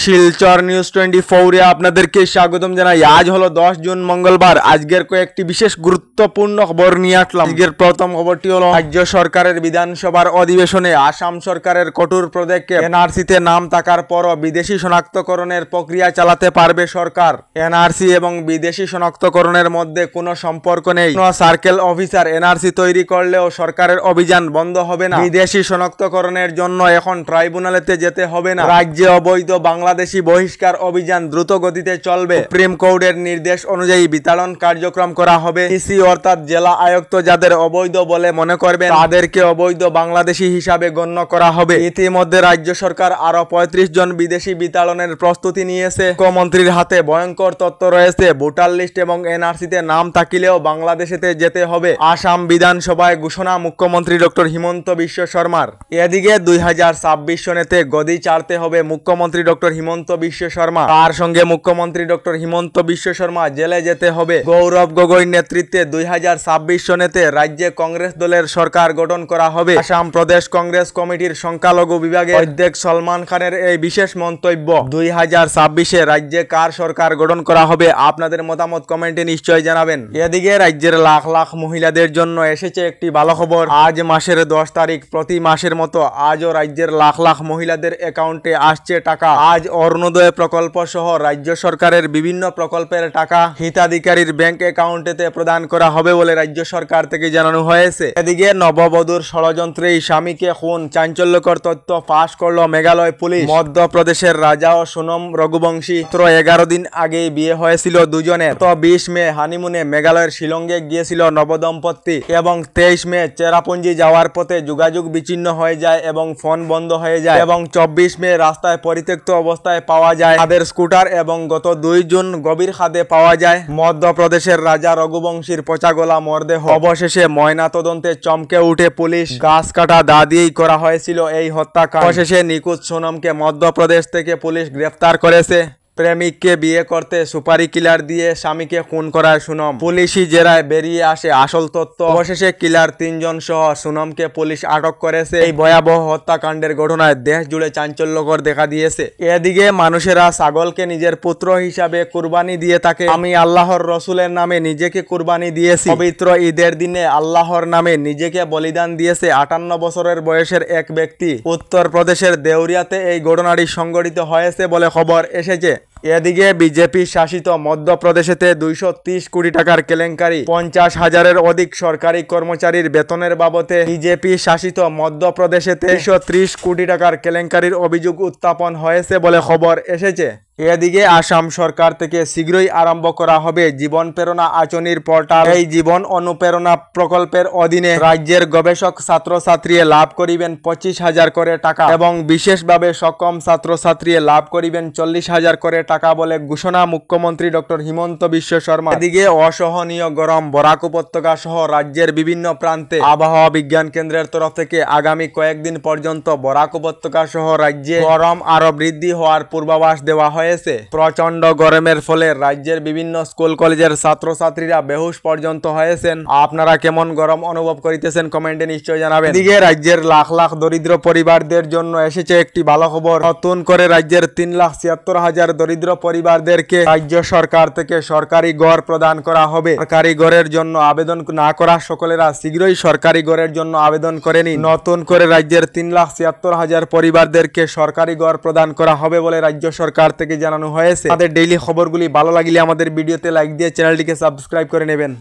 Silchar news 24 এ আপনাদেরকে স্বাগতম জানাই। আজ হলো 10 জুন মঙ্গলবার। আজকের কয়েকটি বিশেষ গুরুত্বপূর্ণ খবর নিয়ে আসলাম। আজকের প্রথম খবরটি হলো রাজ্য সরকারের বিধানসভার অধিবেশনে আসাম সরকারের কঠোর পদক্ষেপ। এনআরসিতে নাম থাকার পরও বিদেশি শনাক্তকরণের প্রক্রিয়া চালাতে পারবে সরকার। এনআরসি এবং বিদেশি শনাক্তকরণের মধ্যে কোনো সম্পর্ক নেই। কোনো সার্কেল অফিসার এনআরসি তৈরি করলেও সরকারের অভিযান বন্ধ হবে না। বিদেশি শনাক্তকরণের জন্য এখন ট্রাইব্যুনালেতে যেতে হবে না। রাজ্যে অবৈধ বাংলাদেশি বহিষ্কার অভিযান দ্রুত গতিতে চলবে। সুপ্রিম কোর্টের নির্দেশ অনুযায়ী বিতাড়ন কার্যক্রম করা হবে। ডিসি অর্থাৎ জেলা আয়ুক্ত যাদের অবৈধ বলে মনে করবেন তাদেরকে অবৈধ বাংলাদেশি হিসাবে গণ্য করা হবে। ইতিমধ্যে রাজ্য সরকার আরো 35 জন বিদেশি বিতাড়নের প্রস্তুতি নিয়েছে। মুখ্যমন্ত্রীর হাতে ভয়ঙ্কর তথ্য রয়েছে। ভোটার লিস্ট এবং এনআরসিতে নাম থাকিলেও বাংলাদেশেতে যেতে হবে। আসাম বিধানসভায় ঘোষণা মুখ্যমন্ত্রী ডক্টর হিমন্ত বিশ্ব শর্মার। এদিকে 2026 সনেতে গদি ছাড়তে হবে মুখ্যমন্ত্রী ডক্টর হিমন্ত বিশ্ব শর্মা। তার সঙ্গে মুখ্যমন্ত্রী ডক্টর হিমন্ত বিশ্ব শর্মা জেলে যেতে হবে। গৌরব গগৈ নেতৃত্বে 2026 সনেতে রাজ্যে কংগ্রেস দলের সরকার গঠন করা হবে। আসাম প্রদেশ কংগ্রেস কমিটির সংখ্যালঘু বিভাগের অধ্যক্ষ সলমান খানের এই বিশেষ মন্তব্য। 2026-এ রাজ্যে কার সরকার গঠন করা হবে আপনাদের মতামত কমেন্টে নিশ্চয়ই জানাবেন। এদিকে রাজ্যের লাখ লাখ মহিলাদের জন্য এসেছে একটি ভালো খবর। আজ মাসের 10 তারিখ প্রতি মাসের মতো আজও রাজ্যের লাখ লাখ মহিলাদের অ্যাকাউন্টে আসছে টাকা। আজ অরুণোদয় প্রকল্প সহ রাজ্য সরকারের বিভিন্ন প্রকল্পের টাকা হিতাধিকারীর ব্যাংক অ্যাকাউন্টেতে প্রদান করা হবে বলে রাজ্য সরকার থেকে জানানো হয়েছে। এদিকে নববধূর ষড়যন্ত্রেই স্বামীকে খুন, চাঞ্চল্যকর তথ্য ফাঁস করল মেঘালয় পুলিশ। মধ্যপ্রদেশের রাজা ও সোনম রঘুবংশী 11 দিন আগেই বিয়ে হয়েছিল দুজনের। 20 মে হানিমুনে মেঘালয়ের শিলংয়ে গিয়েছিল নবদম্পতি এবং 23 মে চেরাপুঞ্জি যাওয়ার পথে যোগাযোগ বিচ্ছিন্ন হয়ে যায় এবং ফোন বন্ধ হয়ে যায় এবং 24 মে রাস্তায় পরিত্যক্ত অবস্থায় পাওয়া যায় তাদের স্কুটার এবং গত 2 জুন গভীর খাদে পাওয়া যায় মধ্যপ্রদেশের রাজা রঘুবংশীর পচাগোলা মরদেহ। অবশেষে ময়না তদন্তে চমকে উঠে পুলিশ। গাছ কাটা দা দিয়েই করা হয়েছিল এই হত্যাকাণ্ড। অবশেষে নিখোঁজ সোনমকে মধ্যপ্রদেশ থেকে পুলিশ গ্রেফতার করেছে। প্রেমিককে বিয়ে করতে সুপারি কিলার দিয়ে স্বামীকে খুন করার সোনম। পুলিশি জেরায় বেরিয়ে আসে আসল তথ্য। অবশেষে কিলার 3 জন সহ সোনমকে পুলিশ আটক করেছে। এই ভয়াবহ হত্যাকাণ্ডের ঘটনায় দেশ জুড়ে চাঞ্চল্যকর দেখা দিয়েছে। এদিকে মানুষেরা ছাগলকে নিজের পুত্র হিসাবে কুরবানি দিয়ে থাকে। আমি আল্লাহর রসুলের নামে নিজেকে কুরবানি দিয়েছি। পবিত্র ঈদের দিনে আল্লাহর নামে নিজেকে বলিদান দিয়েছে 58 বছরের বয়সের এক ব্যক্তি। উত্তরপ্রদেশের দেউরিয়াতে এই ঘটনাটি সংঘটিত হয়েছে বলে খবর এসেছে। এদিকে বিজেপি শাসিত মধ্যপ্রদেশেতে 230 কোটি টাকার কেলেঙ্কারি। 50,000-এর অধিক সরকারি কর্মচারীর বেতনের বাবদে বিজেপি শাসিত মধ্যপ্রদেশেতে 330 কোটি টাকার কেলেঙ্কারির অভিযোগ উত্থাপন হয়েছে বলে খবর এসেছে। এদিকে আসাম সরকার থেকে শীঘ্রই আরম্ভ করা হবে জীবন প্রেরণা আঁচনির পোর্টাল। এই জীবন অনুপ্রেরণা প্রকল্পের অধীনে রাজ্যের গবেষক ছাত্রছাত্রী লাভ করিবেন 25,000 করে টাকা এবং বিশেষভাবে সক্ষম ছাত্রছাত্রী লাভ করিবেন 40,000 করে টাকা বলে ঘোষণা মুখ্যমন্ত্রী ডক্টর হিমন্ত বিশ্ব শর্মা। এদিকে অসহনীয় গরম বরাক উপত্যকা সহ রাজ্যের বিভিন্ন প্রান্তে আবহাওয়া বিজ্ঞান কেন্দ্রের তরফ থেকে আগামী কয়েকদিন পর্যন্ত বরাক উপত্যকা সহ রাজ্যে গরম আরো বৃদ্ধি হওয়ার পূর্বাভাস দেওয়া হয়েছে। প্রচন্ড গরমের ফলে রাজ্যের বিভিন্ন স্কুল কলেজের ছাত্রছাত্রীরা বেহুশ পর্যন্ত হয়েছেন। আপনারা কেমন গরম অনুভব করিতেছেন কমেন্টে নিশ্চয় জানাবেন। এদিকে রাজ্যের লাখ লাখ দরিদ্র পরিবারদের জন্য এসেছে একটি ভালো খবর। নতুন করে রাজ্যের 3,76,000 দরিদ্র পরিবারদেরকে রাজ্য সরকার থেকে সরকারি ঘর প্রদান করা হবে। সরকারি ঘরের জন্য আবেদন না করা সকলেরা শীঘ্রই সরকারি ঘরের জন্য আবেদন করে নিন। নতুন করে রাজ্যের 3,76,000 পরিবারদেরকে সরকারি ঘর প্রদান করা হবে বলে রাজ্য সরকার থেকে জানানো হয়েছে। আমাদের ডেইলি খবরগুলি ভালো লাগলে আমাদের ভিডিওতে লাইক দিয়ে চ্যানেলটিকে সাবস্ক্রাইব করে নেবেন।